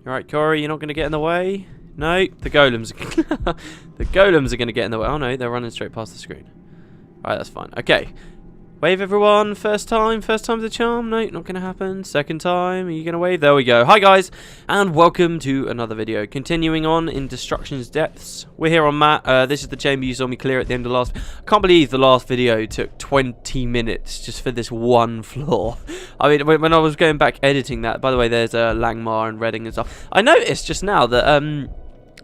Alright, Corey, you're not going to get in the way? No, the golems. The golems are going to get in the way. Oh no, they're running straight past the screen. Alright, that's fine. Okay. Wave everyone. First time's the charm. No, not going to happen. Second time. Are you going to wave? There we go. Hi guys, and welcome to another video. Continuing on in Destruction's Depths. We're here on Matt. This is the chamber you saw me clear at the end of the last... I can't believe the last video took 20 minutes just for this one floor. I mean, when I was going back editing that, by the way, there's Langmar and Redding and stuff. I noticed just now that...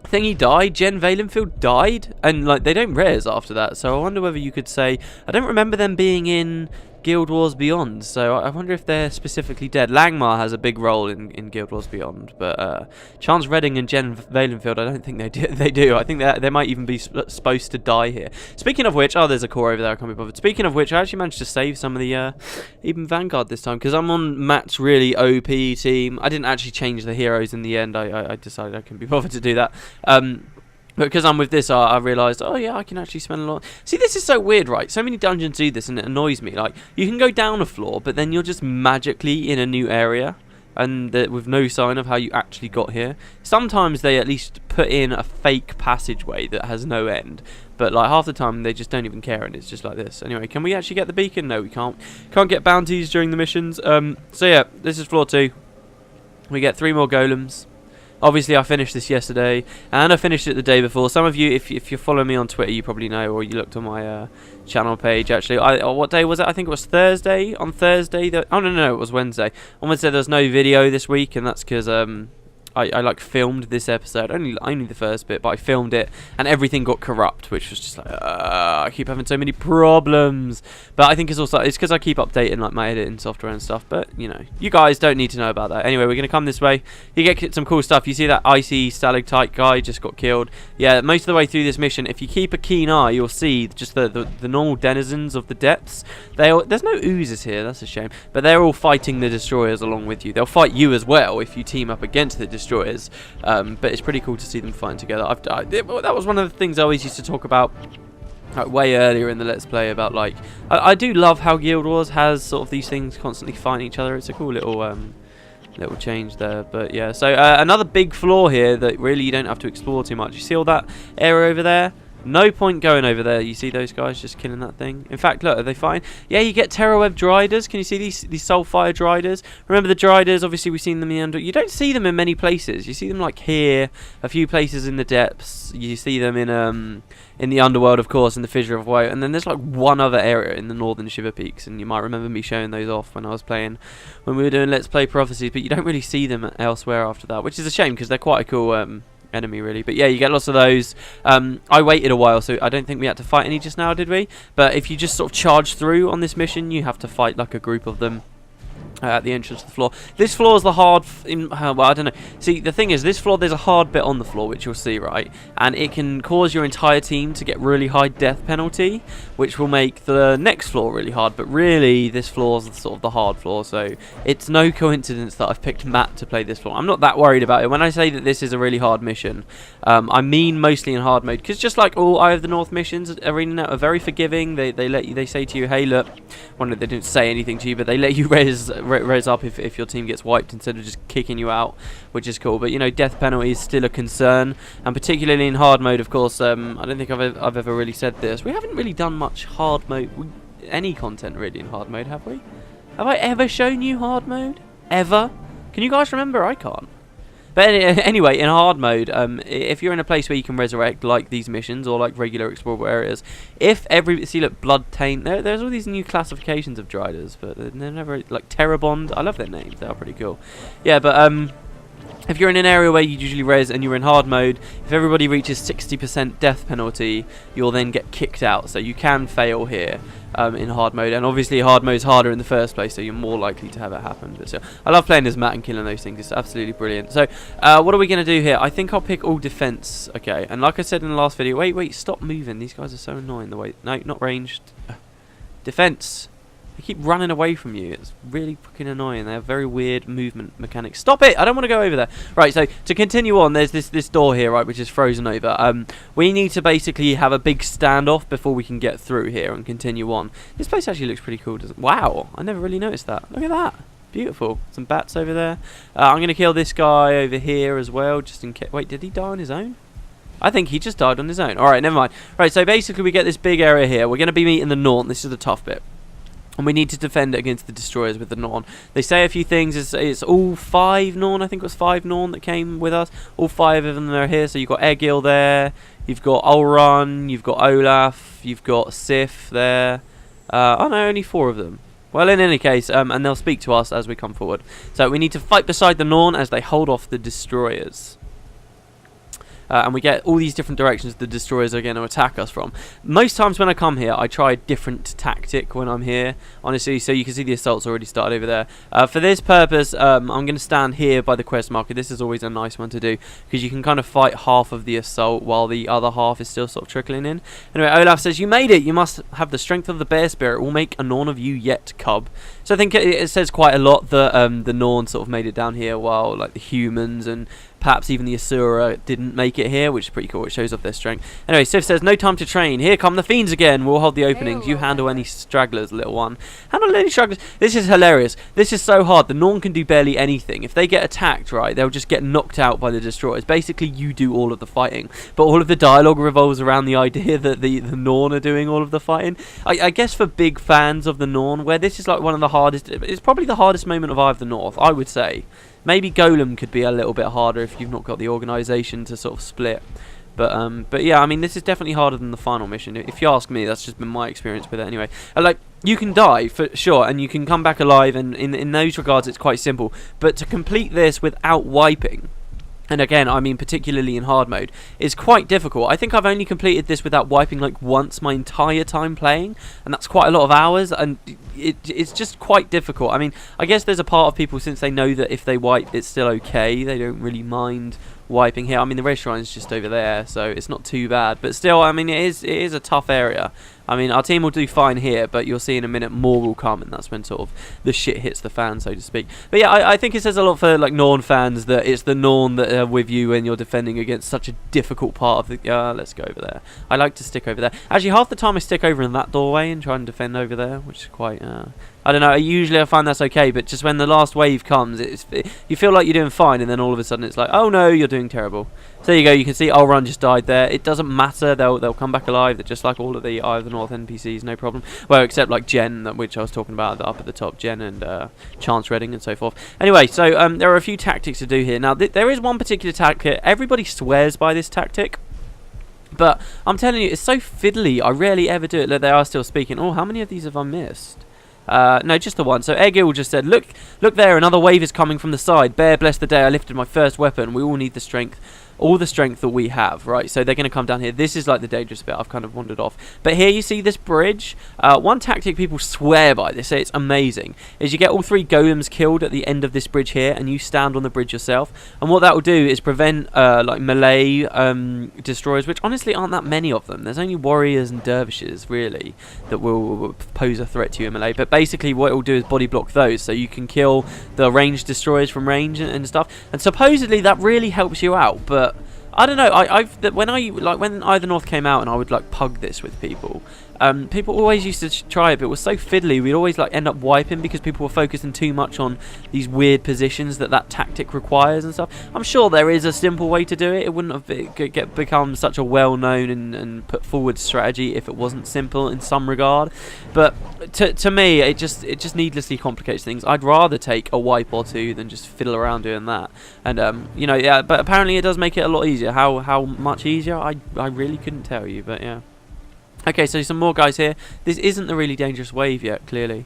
Thingy died, Jen Valenfield died, and like they don't res after that, so I wonder whether you could say, I don't remember them being in Guild Wars Beyond, so I wonder if they're specifically dead. Langmar has a big role in Guild Wars Beyond, but Chance Redding and Jen Valenfield, I don't think they do. I think they might even be supposed to die here. Speaking of which, oh, there's a core over there, I can't be bothered. Speaking of which, I actually managed to save some of the even Vanguard this time, because I'm on Matt's really OP team. I didn't actually change the heroes in the end. I decided I couldn't be bothered to do that. But because I'm with this, I realised, oh yeah, I can actually spend a lot. See, this is so weird, right? So many dungeons do this, and it annoys me. Like, you can go down a floor, but then you're just magically in a new area, and with no sign of how you actually got here. Sometimes they at least put in a fake passageway that has no end, but like half the time they just don't even care, and it's just like this. Anyway, can we actually get the beacon? No, we can't. Can't get bounties during the missions. So yeah, this is floor 2. We get 3 more golems. Obviously, I finished this yesterday, and I finished it the day before. Some of you, if you're following me on Twitter, you probably know, or you looked on my channel page, actually. What day was it? I think it was Thursday. On Thursday, oh, no, it was Wednesday. On Wednesday, there was no video this week, and that's because I like filmed this episode, only the first bit, but I filmed it and everything got corrupt, which was just like I keep having so many problems. But I think it's because I keep updating like my editing software and stuff. But you know, you guys don't need to know about that. Anyway, we're gonna come this way. You get some cool stuff. You see that icy stalactite guy just got killed. Yeah, most of the way through this mission, if you keep a keen eye, you'll see just the normal denizens of the depths. There's no oozes here. That's a shame. But they're all fighting the destroyers along with you. They'll fight you as well if you team up against the destroyers. But it's pretty cool to see them fighting together. That was one of the things I always used to talk about way earlier in the Let's Play about, like, I do love how Guild Wars has sort of these things constantly fighting each other. It's a cool little change there. But yeah, so another big floor here that really you don't have to explore too much. You see all that area over there? No point going over there. You see those guys just killing that thing? In fact, look, are they fine? Yeah, you get Terrorweb Driders. Can you see these Soulfire Driders? Remember the Driders? Obviously, we've seen them in the Under. You don't see them in many places. You see them like here, a few places in the depths. You see them in the Underworld, of course, in the Fissure of Woe. And then there's like one other area in the Northern Shiver Peaks. And you might remember me showing those off when I was playing, when we were doing Let's Play Prophecies. But you don't really see them elsewhere after that, which is a shame because they're quite a cool enemy, really. But yeah, you get lots of those. I waited a while, so I don't think we had to fight any just now, did we? But if you just sort of charge through on this mission, you have to fight like a group of them at the entrance to the floor. This floor is the hard... well, I don't know. See, the thing is, this floor, there's a hard bit on the floor, which you'll see, right? And it can cause your entire team to get really high death penalty, which will make the next floor really hard. But really, this floor is sort of the hard floor, so it's no coincidence that I've picked Matt to play this floor. I'm not that worried about it. When I say that this is a really hard mission, I mean mostly in hard mode, because just like all Eye of the North missions, Arenanet are very forgiving. They say to you, hey, look, well, they don't say anything to you, but they let you res up if your team gets wiped instead of just kicking you out, which is cool. But you know, death penalty is still a concern, and particularly in hard mode, of course. I don't think I've ever really said this. We haven't really done much hard mode, any content really in hard mode, have we? Have I ever shown you hard mode? Ever? Can you guys remember? I can't. But anyway, in hard mode, if you're in a place where you can resurrect, like these missions, or like regular explorable areas, see, look, Blood Taint, there's all these new classifications of Driders, but they're never, like, Terrabond, I love their names, they are pretty cool. Yeah, but, if you're in an area where you usually res and you're in hard mode, if everybody reaches 60% death penalty, you'll then get kicked out, so you can fail here. In hard mode, and obviously hard mode is harder in the first place, so you're more likely to have it happen. But so, I love playing as Matt and killing those things. It's absolutely brilliant. So what are we going to do here? I think I'll pick all defense. Okay, and like I said in the last video, wait, stop moving. These guys are so annoying. The way, no, not ranged. Defense. They keep running away from you. It's really fucking annoying. They have very weird movement mechanics. Stop it! I don't want to go over there. Right, so to continue on, there's this door here, right, which is frozen over. We need to basically have a big standoff before we can get through here and continue on. This place actually looks pretty cool, doesn't it? Wow, I never really noticed that. Look at that. Beautiful. Some bats over there. I'm going to kill this guy over here as well, just in case. Wait, did he die on his own? I think he just died on his own. Alright, never mind. Right, so basically we get this big area here. We're going to be meeting the Norn. This is the tough bit. And we need to defend it against the destroyers with the Norn. They say a few things. It's all 5 Norn. I think it was 5 Norn that came with us. All 5 of them are here. So you've got Egil there. You've got Ulrun. You've got Olaf. You've got Sif there. Oh no, only 4 of them. Well, in any case, and they'll speak to us as we come forward. So we need to fight beside the Norn as they hold off the destroyers. And we get all these different directions the destroyers are going to attack us from. Most times when I come here, I try a different tactic when I'm here, honestly. So you can see the assault's already started over there. For this purpose, I'm going to stand here by the quest marker. This is always a nice one to do, because you can kind of fight half of the assault while the other half is still sort of trickling in. Anyway, Olaf says, "You made it! You must have the strength of the bear spirit. We'll make a Norn of you yet, cub." So I think it says quite a lot that the Norn sort of made it down here, while like the humans and perhaps even the Asura didn't make it here, which is pretty cool. It shows off their strength. Anyway, Sif says, "No time to train. Here come the fiends again. We'll hold the openings. You handle any stragglers, little one." Handle any stragglers. This is hilarious. This is so hard. The Norn can do barely anything. If they get attacked, right, they'll just get knocked out by the destroyers. Basically, you do all of the fighting. But all of the dialogue revolves around the idea that the Norn are doing all of the fighting. I guess for big fans of the Norn, where this is like one of the hardest, it's probably the hardest moment of Eye of the North, I would say. Maybe Golem could be a little bit harder if you've not got the organisation to sort of split. But yeah, I mean, this is definitely harder than the final mission. If you ask me, that's just been my experience with it anyway. Like, you can die, for sure, and you can come back alive, and in those regards, it's quite simple. But to complete this without wiping, and again, I mean particularly in hard mode, is quite difficult. I think I've only completed this without wiping like once my entire time playing, and that's quite a lot of hours, and it's just quite difficult. I mean, I guess there's a part of people, since they know that if they wipe it's still okay, they don't really mind wiping here. I mean, the race shrine's just over there, so it's not too bad, but still, I mean, it is a tough area. I mean, our team will do fine here, but you'll see in a minute more will come, and that's when sort of the shit hits the fan, so to speak. But yeah, I think it says a lot for like Norn fans that it's the Norn that are with you when you're defending against such a difficult part of the... let's go over there. I like to stick over there. Actually, half the time I stick over in that doorway and try and defend over there, which is quite... I don't know, usually I find that's okay, but just when the last wave comes, you feel like you're doing fine, and then all of a sudden it's like, oh no, you're doing terrible. So there you go, you can see Ulrun just died there. It doesn't matter, they'll come back alive. They're just like all of the Eye of the North NPCs, no problem. Well, except like Jen, which I was talking about up at the top, Jen and Chance Redding and so forth. Anyway, so there are a few tactics to do here. Now, there is one particular tactic. Everybody swears by this tactic, but I'm telling you, it's so fiddly. I rarely ever do it. Look, they are still speaking. Oh, how many of these have I missed? No, just the one. So Egil just said, look there, another wave is coming from the side. Bear, bless the day I lifted my first weapon. We all need the strength. All the strength that we have, right? So they're going to come down here. This is like the dangerous bit. I've kind of wandered off. But here you see this bridge. One tactic people swear by, they say it's amazing, is you get all 3 golems killed at the end of this bridge here, and you stand on the bridge yourself. And what that will do is prevent like melee destroyers, which honestly aren't that many of them. There's only warriors and dervishes, really, that will pose a threat to you in melee. But basically what it will do is body block those, so you can kill the ranged destroyers from range and stuff. And supposedly that really helps you out, but I don't know. When Eye of the North came out and I would like pug this with people, people always used to try it, but it was so fiddly. We'd always like end up wiping because people were focusing too much on these weird positions that tactic requires and stuff. I'm sure there is a simple way to do it. It wouldn't have become such a well-known and put forward strategy if it wasn't simple in some regard. But to me, it just needlessly complicates things. I'd rather take a wipe or two than just fiddle around doing that. And you know, yeah. But apparently, it does make it a lot easier. How much easier? I really couldn't tell you, but yeah. Okay, so some more guys here. This isn't the really dangerous wave yet, clearly.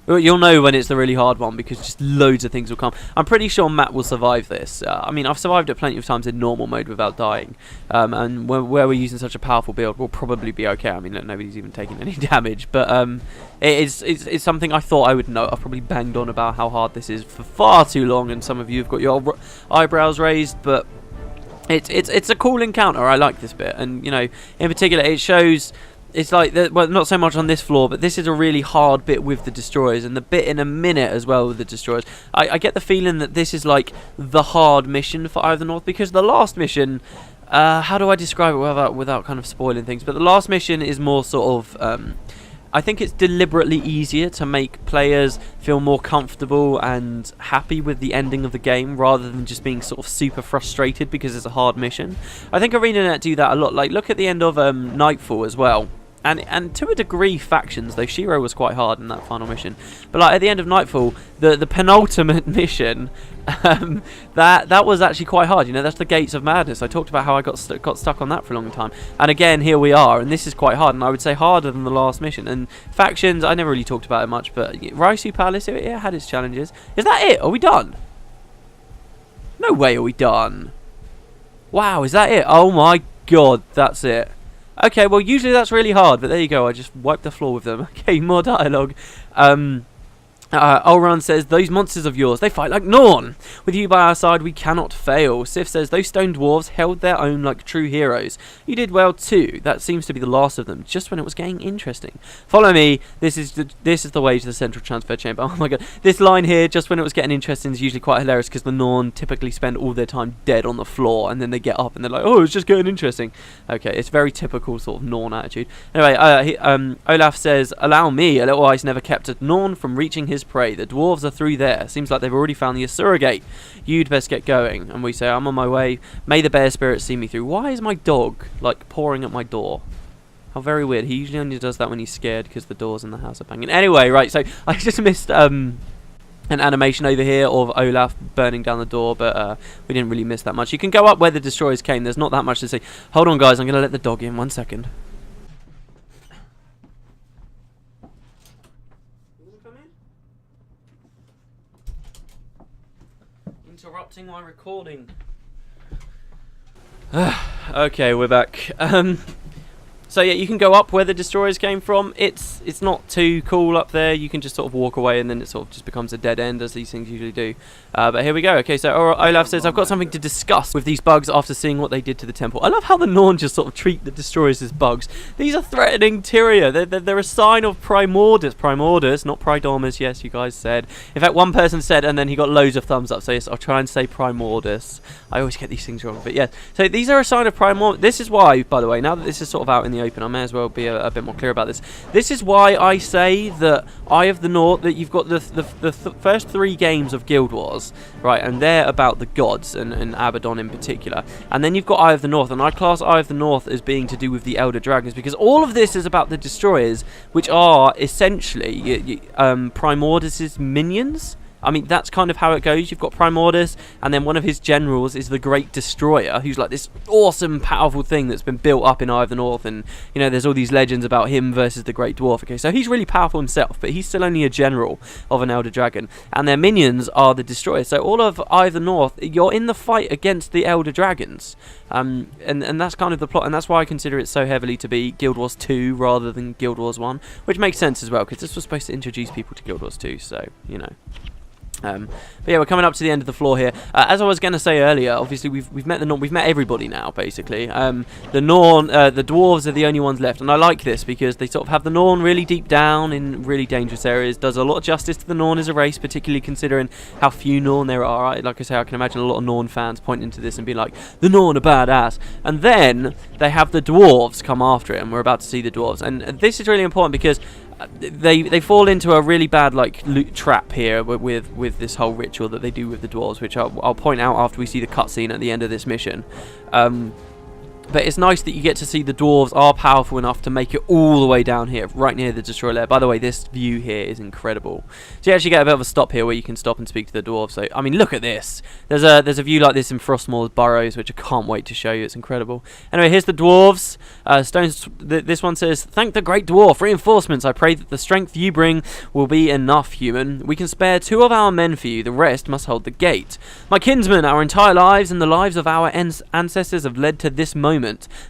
You'll know when it's the really hard one because just loads of things will come. I'm pretty sure Matt will survive this. I mean, I've survived it plenty of times in normal mode without dying. And where we're using such a powerful build, we'll probably be okay. I mean, look, nobody's even taking any damage. But it's something I thought I would know. I've probably banged on about how hard this is for far too long, and some of you have got your eyebrows raised, but... It's a cool encounter. I like this bit, and you know, in particular, it shows. It's like well, not so much on this floor, but this is a really hard bit with the destroyers, and the bit in a minute as well with the destroyers. I get the feeling that this is like the hard mission for Eye of the North, because the last mission, how do I describe it without kind of spoiling things? But the last mission is more sort of I think it's deliberately easier to make players feel more comfortable and happy with the ending of the game rather than just being sort of super frustrated because it's a hard mission. I think Arenanet do that a lot. Like, look at the end of Nightfall as well. And to a degree, factions, though Shiro was quite hard in that final mission. But like at the end of Nightfall, the penultimate mission, that was actually quite hard. You know, that's the Gates of Madness. I talked about how I got stuck on that for a long time. And again, here we are, and this is quite hard. And I would say harder than the last mission. And factions, I never really talked about it much, but Raisu Palace, it had its challenges. Is that it? Are we done? No way are we done. Wow, is that it? Oh my god, that's it. Okay, well, usually that's really hard, but there you go. I just wiped the floor with them. Okay, more dialogue. Ulran says, those monsters of yours, they fight like Norn. With you by our side, we cannot fail. Sif says, those stone dwarves held their own like true heroes. You did well too. That seems to be the last of them, just when it was getting interesting. Follow me. This is the way to the central transfer chamber. Oh my god. This line here, just when it was getting interesting, is usually quite hilarious because the Norn typically spend all their time dead on the floor, and then they get up and they're like, oh, it's just getting interesting. Okay, it's very typical sort of Norn attitude. Anyway, Olaf says, allow me, a little ice never kept a Norn from reaching his prey. The dwarves are through there. Seems like they've already found the Asura gate. You'd best get going. And we say, I'm on my way. May the bear spirits see me through. Why is my dog like pawing at my door? How very weird. He usually only does that when he's scared because the doors in the house are banging. Anyway, right, so I just missed an animation over here of Olaf burning down the door, but we didn't really miss that much. You can go up where the destroyers came. There's not that much to see. Hold on, guys. I'm going to let the dog in. 1 second. Interrupting my recording. Okay, we're back. So yeah, you can go up where the destroyers came from. It's not too cool up there. You can just sort of walk away, and then it sort of just becomes a dead end, as these things usually do. But here we go. Okay, so Olaf says, I've got something to discuss with these bugs after seeing what they did to the temple. I love how the Norn just sort of treat the destroyers as bugs. These are threatening Tyria. They're a sign of Primordus. Primordus, not Pridomus, yes, you guys said. In fact, one person said, and then he got loads of thumbs up. So yes, I'll try and say Primordus. I always get these things wrong, but yeah. So these are a sign of Primordus. This is why, by the way, now that this is sort of out in the open, I may as well be a bit more clear about this. This is why I say that Eye of the North, that you've got the first 3 games of Guild Wars, right, and they're about the gods, and Abaddon in particular. And then you've got Eye of the North, and I class Eye of the North as being to do with the Elder Dragons, because all of this is about the Destroyers, which are essentially Primordus' minions. I mean, that's kind of how it goes. You've got Primordus, and then one of his generals is the Great Destroyer, who's like this awesome, powerful thing that's been built up in Eye of the North, and, you know, there's all these legends about him versus the Great Dwarf. Okay, so he's really powerful himself, but he's still only a general of an Elder Dragon, and their minions are the Destroyers. So all of Eye of the North, you're in the fight against the Elder Dragons, and that's kind of the plot, and that's why I consider it so heavily to be Guild Wars 2 rather than Guild Wars 1, which makes sense as well, because this was supposed to introduce people to Guild Wars 2, so, you know. But yeah, we're coming up to the end of the floor here. As I was going to say earlier, obviously we've met the Norn. We've met everybody now, basically. The Norn, the dwarves are the only ones left, and I like this because they sort of have the Norn really deep down in really dangerous areas. Does a lot of justice to the Norn as a race, particularly considering how few Norn there are. Like I say, I can imagine a lot of Norn fans pointing to this and be like, the Norn are badass. And then they have the dwarves come after it, and we're about to see the dwarves. And this is really important because they fall into a really bad loot trap here with this whole ritual that they do with the dwarves, which I'll point out after we see the cutscene at the end of this mission. But it's nice that you get to see the dwarves are powerful enough to make it all the way down here, right near the destroyer lair. By the way, this view here is incredible. So you actually get a bit of a stop here where you can stop and speak to the dwarves. So, I mean, look at this. There's a view like this in Frostmour's Burrows, which I can't wait to show you. It's incredible. Anyway, here's the dwarves. This one says, thank the great dwarf. Reinforcements. I pray that the strength you bring will be enough, human. We can spare 2 of our men for you. The rest must hold the gate. My kinsmen, our entire lives and the lives of our ancestors have led to this moment.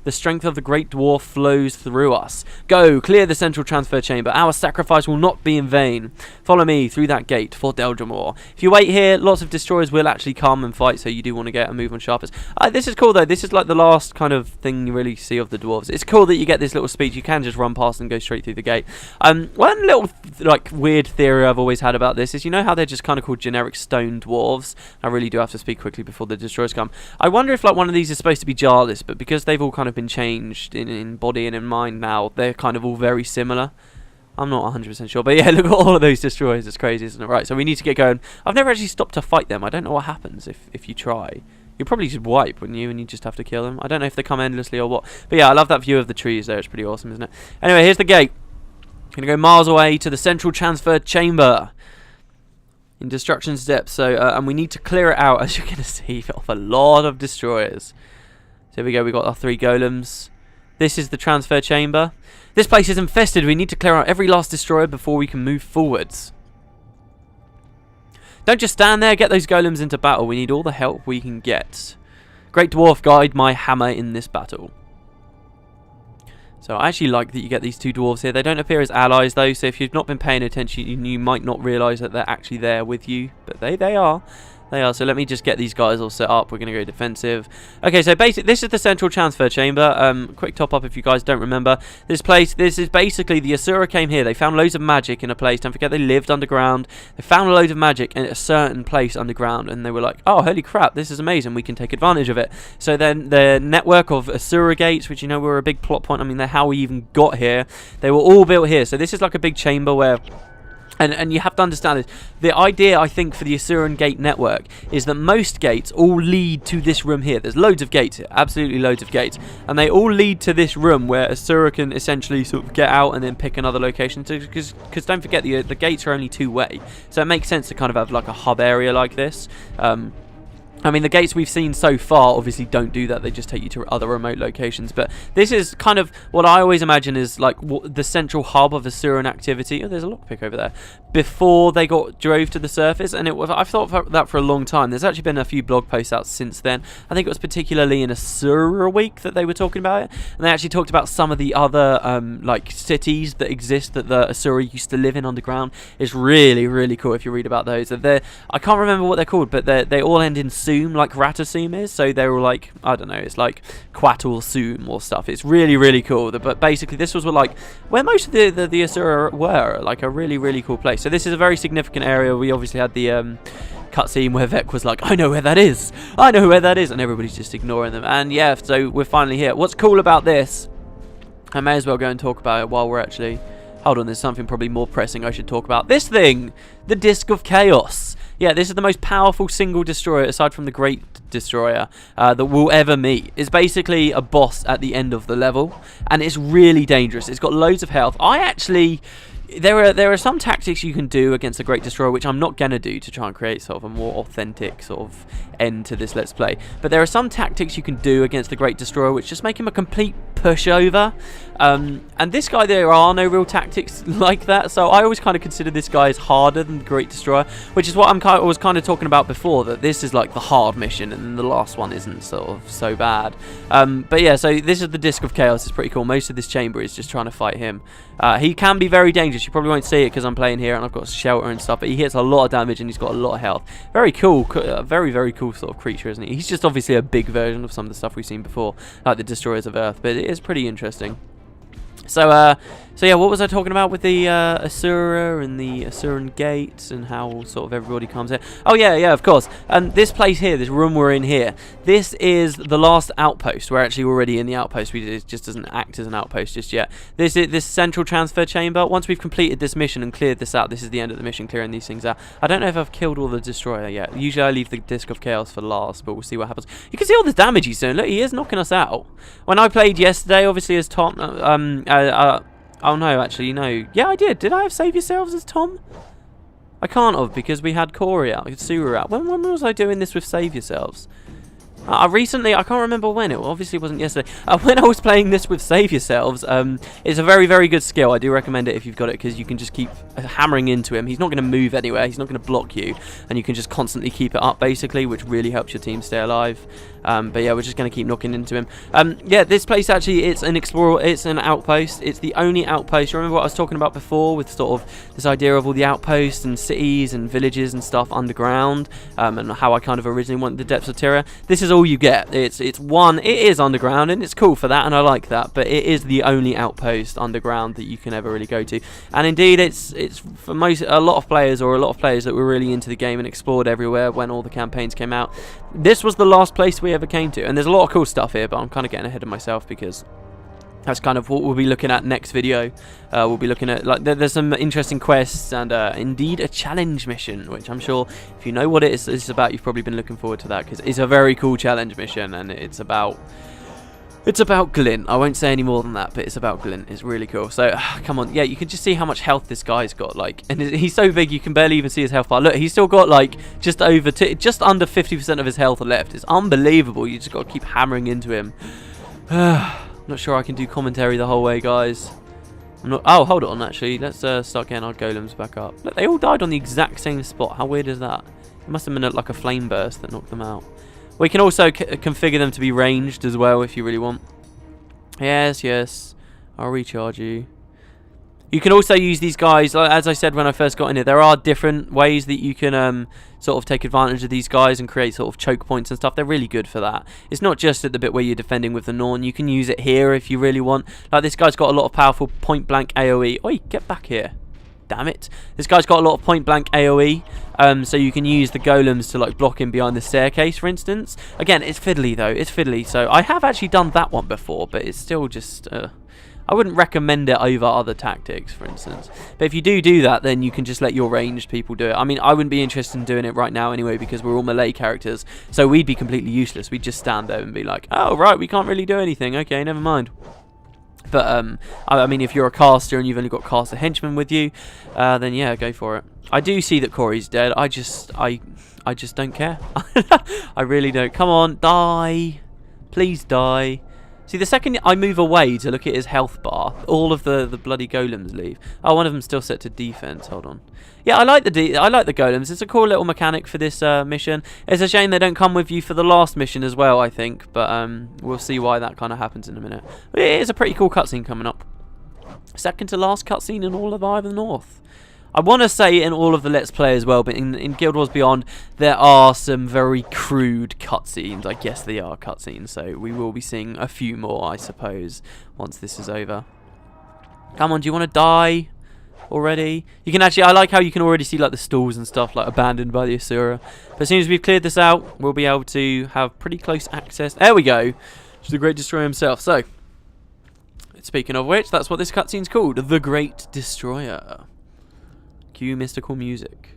The strength of the great dwarf flows through us. Go, clear the central transfer chamber. Our sacrifice will not be in vain. Follow me through that gate for Deldramore. If you wait here, lots of destroyers will actually come and fight, so you do want to get a move on sharpest. This is cool though. This is like the last kind of thing you really see of the dwarves. It's cool that you get this little speech. You can just run past and go straight through the gate. One little weird theory I've always had about this is, you know how they're just kind of called generic stone dwarves? I really do have to speak quickly before the destroyers come. I wonder if one of these is supposed to be Jarlis, but because they've all kind of been changed in body and in mind now, they're kind of all very similar. I'm not 100% sure, but yeah, look at all of those destroyers. It's crazy, isn't it? Right, so we need to get going. I've never actually stopped to fight them. I don't know what happens if you try. You probably just wipe, wouldn't you? And you just have to kill them. I don't know if they come endlessly or what. But yeah, I love that view of the trees there. It's pretty awesome, isn't it? Anyway, here's the gate. Gonna go miles away to the central transfer chamber in Destruction's Depth. So, and we need to clear it out, as you're gonna see, of a lot of destroyers. So here we go. We got our 3 golems. This is the transfer chamber. This place is infested. We need to clear out every last destroyer before we can move forwards. Don't just stand there, get those golems into battle. We need all the help we can get. Great Dwarf, guide my hammer in this battle. So I actually like that you get these 2 dwarves here. They don't appear as allies though, so if you've not been paying attention, you might not realise that they're actually there with you. But they are. They are. So let me just get these guys all set up. We're going to go defensive. Okay, so basically this is the central transfer chamber. Quick top up if you guys don't remember. This is basically the Asura came here. They found loads of magic in a place. Don't forget they lived underground. They found loads of magic in a certain place underground, and they were like, oh, holy crap, this is amazing. We can take advantage of it. So then the network of Asura gates, which you know were a big plot point. I mean, they're how we even got here. They were all built here. So this is like a big chamber where... And you have to understand this. The idea, I think, for the Asuran gate network is that most gates all lead to this room here. There's loads of gates here, absolutely loads of gates. And they all lead to this room where Asura can essentially sort of get out and then pick another location. Because don't forget, the gates are only 2-way. So it makes sense to kind of have like a hub area like this. I mean, the gates we've seen so far obviously don't do that. They just take you to other remote locations. But this is kind of what I always imagine is like the central hub of Asuran activity. Oh, there's a lockpick over there. Before they drove to the surface. And I've thought that for a long time. There's actually been a few blog posts out since then. I think it was particularly in Asura Week that they were talking about it. And they actually talked about some of the other like cities that exist that the Asura used to live in underground. It's really, really cool if you read about those. I can't remember what they're called, but they all end in like Ratasum is, so they were like, I don't know, it's like Quatul Sum or stuff. It's really, really cool. But basically this was like where most of the Asura were, like a really, really cool place. So this is a very significant area. We obviously had the cutscene where Vec was like, I know where that is, I know where that is, and everybody's just ignoring them. And yeah, so we're finally here. What's cool about this, I may as well go and talk about it while we're actually... Hold on, there's something probably more pressing I should talk about. This thing! The Disc of Chaos! Yeah, this is the most powerful single destroyer, aside from the Great Destroyer, that we'll ever meet. It's basically a boss at the end of the level, and it's really dangerous. It's got loads of health. I actually... There are some tactics you can do against the Great Destroyer, which I'm not going to do to try and create sort of a more authentic sort of end to this Let's Play. But there are some tactics you can do against the Great Destroyer which just make him a complete pushover. And this guy, there are no real tactics like that, so I always kind of consider this guy as harder than the Great Destroyer, which is what I was kind of talking about before, that this is like the hard mission and the last one isn't sort of so bad. But yeah, so this is the Disc of Chaos. It's pretty cool. Most of this chamber is just trying to fight him. He can be very dangerous. You probably won't see it because I'm playing here and I've got shelter and stuff, but he hits a lot of damage and he's got a lot of health. Very cool, very, very cool sort of creature, isn't he? He's just obviously a big version of some of the stuff we've seen before, like the Destroyers of Earth, but it is pretty interesting. So yeah, what was I talking about with the Asura and the Asuran gates and how sort of everybody comes here? Oh yeah, of course. And this place here, this room we're in here, this is the last outpost. We're actually already in the outpost. It just doesn't act as an outpost just yet. This is this central transfer chamber. Once we've completed this mission and cleared this out, this is the end of the mission, clearing these things out. I don't know if I've killed all the Destroyer yet. Usually I leave the Disc of Chaos for last, but we'll see what happens. You can see all the damage he's doing. Look, he is knocking us out. When I played yesterday, obviously as Tom, oh no, actually no. Yeah, I did. Did I have Save Yourselves as Tom? I can't have because we had Corey out, Sura out. When was I doing this with Save Yourselves? Recently, I can't remember when. It obviously wasn't yesterday. When I was playing this with Save Yourselves, it's a very, very good skill. I do recommend it if you've got it because you can just keep hammering into him. He's not going to move anywhere. He's not going to block you. And you can just constantly keep it up, basically, which really helps your team stay alive. But yeah, we're just going to keep knocking into him. Yeah, this place actually, it's an outpost. It's the only outpost. You remember what I was talking about before with sort of this idea of all the outposts and cities and villages and stuff underground, and how I kind of originally wanted the Depths of Terror. This is all you get. It is underground and it's cool for that and I like that, but it is the only outpost underground that you can ever really go to. And indeed it's for a lot of players that were really into the game and explored everywhere when all the campaigns came out. This was the last place we ever came to, and there's a lot of cool stuff here, but I'm kind of getting ahead of myself because That's kind of what we'll be looking at next video. We'll be looking at, like, there's some interesting quests and indeed a challenge mission, which I'm sure if you know what it is about, you've probably been looking forward to that, because it's a very cool challenge mission, and it's about Glint. I won't say any more than that, but it's about Glint. It's really cool. So, come on. Yeah, you can just see how much health this guy's got. Like, and he's so big, you can barely even see his health bar. Look, he's still got, like, just under 50% of his health left. It's unbelievable. You just got to keep hammering into him. Not sure I can do commentary the whole way, guys. I'm not. Oh, hold on, actually. Let's start getting our golems back up. Look, they all died on the exact same spot. How weird is that? It must have been like a flame burst that knocked them out. We can also configure them to be ranged as well if you really want. Yes, yes. I'll recharge you. You can also use these guys, as I said when I first got in here, there are different ways that you can sort of take advantage of these guys and create sort of choke points and stuff. They're really good for that. It's not just at the bit where you're defending with the Norn. You can use it here if you really want. Like, this guy's got a lot of powerful point-blank AoE. Oi, get back here. Damn it. This guy's got a lot of point-blank AoE, so you can use the golems to, like, block him behind the staircase, for instance. Again, it's fiddly, though. It's fiddly. So I have actually done that one before, but it's still just... I wouldn't recommend it over other tactics, for instance. But if you do that, then you can just let your ranged people do it. I mean, I wouldn't be interested in doing it right now anyway, because we're all melee characters. So we'd be completely useless. We'd just stand there and be like, oh, right, we can't really do anything. Okay, never mind. But, I mean, if you're a caster and you've only got caster henchmen with you, then yeah, go for it. I do see that Corey's dead. I just don't care. I really don't. Come on, die. Please die. See, the second I move away to look at his health bar, all of the bloody golems leave. Oh, one of them's still set to defense. Hold on. Yeah, I like the golems. It's a cool little mechanic for this mission. It's a shame they don't come with you for the last mission as well, I think. But we'll see why that kind of happens in a minute. But it is a pretty cool cutscene coming up. Second to last cutscene in all of Eye of the North. I want to say in all of the Let's Play as well, but in Guild Wars Beyond, there are some very crude cutscenes. I guess they are cutscenes, so we will be seeing a few more, I suppose, once this is over. Come on, do you want to die already? You can actually, I like how you can already see like the stalls and stuff, like abandoned by the Asura. But as soon as we've cleared this out, we'll be able to have pretty close access. There we go, to the Great Destroyer himself. So, speaking of which, that's what this cutscene's called, the Great Destroyer. Cue mystical music.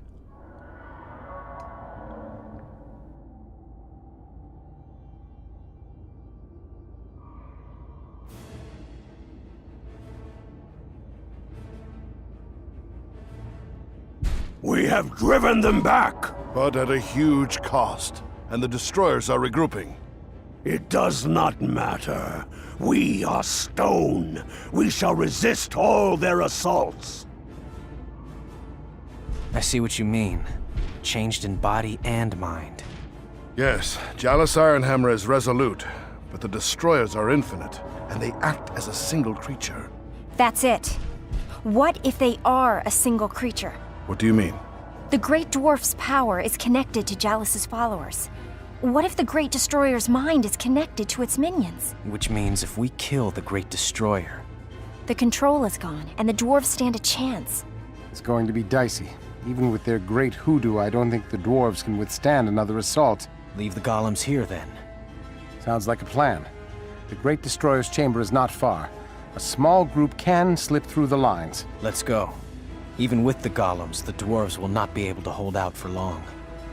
We have driven them back, but at a huge cost, and the destroyers are regrouping. It does not matter. We are stone. We shall resist all their assaults. I see what you mean. Changed in body and mind. Yes, Jalis Ironhammer is resolute, but the destroyers are infinite, and they act as a single creature. That's it. What if they are a single creature? What do you mean? The Great Dwarf's power is connected to Jalis's followers. What if the Great Destroyer's mind is connected to its minions? Which means if we kill the Great Destroyer... The control is gone, and the dwarves stand a chance. It's going to be dicey. Even with their great hoodoo, I don't think the dwarves can withstand another assault. Leave the golems here, then. Sounds like a plan. The Great Destroyer's chamber is not far. A small group can slip through the lines. Let's go. Even with the golems, the dwarves will not be able to hold out for long.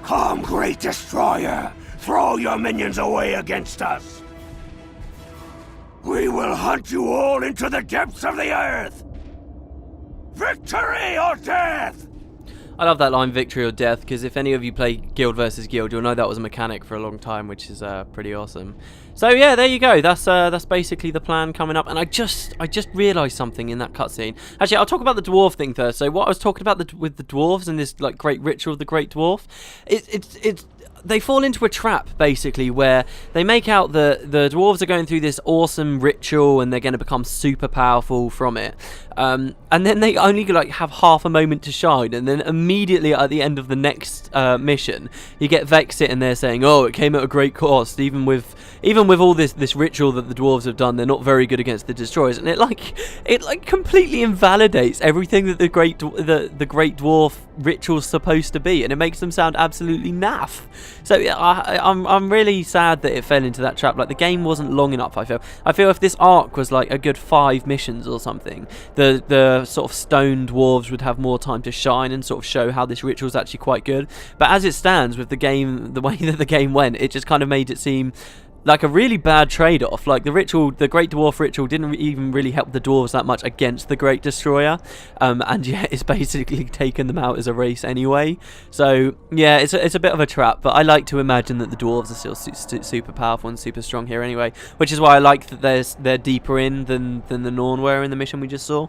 Come, Great Destroyer! Throw your minions away against us! We will hunt you all into the depths of the earth! Victory or death! I love that line, victory or death, because if any of you play Guild versus Guild, you'll know that was a mechanic for a long time, which is pretty awesome. So yeah, there you go. That's basically the plan coming up. And I just realised something in that cutscene. Actually, I'll talk about the dwarf thing first. So what I was talking about with the dwarves and this like great ritual of the Great Dwarf, it's they fall into a trap basically where they make out the dwarves are going through this awesome ritual and they're going to become super powerful from it, and then they only like have half a moment to shine, and then immediately at the end of the next mission you get Vex sitting there saying, oh, it came at a great cost, even with even with all this ritual that the dwarves have done, they're not very good against the destroyers, and it completely invalidates everything that the great dwarf ritual's supposed to be, and it makes them sound absolutely naff. So yeah, I'm really sad that it fell into that trap. Like, the game wasn't long enough. I feel if this arc was like a good 5 missions or something, the sort of stone dwarves would have more time to shine and sort of show how this ritual is actually quite good. But as it stands, with the game, the way that the game went, it just kind of made it seem like a really bad trade-off. Like, the Great Dwarf ritual didn't even really help the dwarves that much against the Great Destroyer, and yet it's basically taken them out as a race anyway. So yeah, it's a bit of a trap, but I like to imagine that the dwarves are still super powerful and super strong here anyway, which is why I like that they're deeper in than the Norn were in the mission we just saw.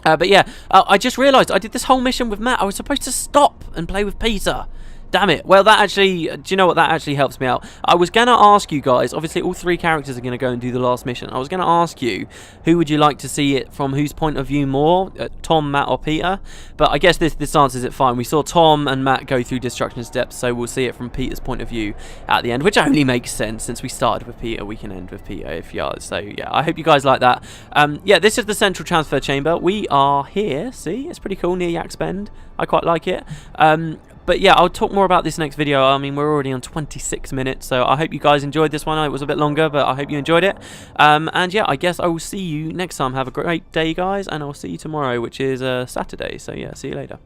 But yeah, I just realised I did this whole mission with Matt. I was supposed to stop and play with Peter. Damn it. Well, that actually, do you know what? That actually helps me out. I was going to ask you guys, obviously all 3 characters are going to go and do the last mission. I was going to ask you, who would you like to see it from, whose point of view more? Tom, Matt, or Peter? But I guess this answers it fine. We saw Tom and Matt go through Destruction Steps, so we'll see it from Peter's point of view at the end, which only makes sense. Since we started with Peter, we can end with Peter if you are. So yeah, I hope you guys like that. Yeah, this is the central transfer chamber. We are here. See, it's pretty cool, near Yak's Bend. I quite like it. But yeah, I'll talk more about this next video. I mean, we're already on 26 minutes, so I hope you guys enjoyed this one. It was a bit longer, but I hope you enjoyed it. And yeah, I guess I will see you next time. Have a great day, guys, and I'll see you tomorrow, which is Saturday. So yeah, see you later.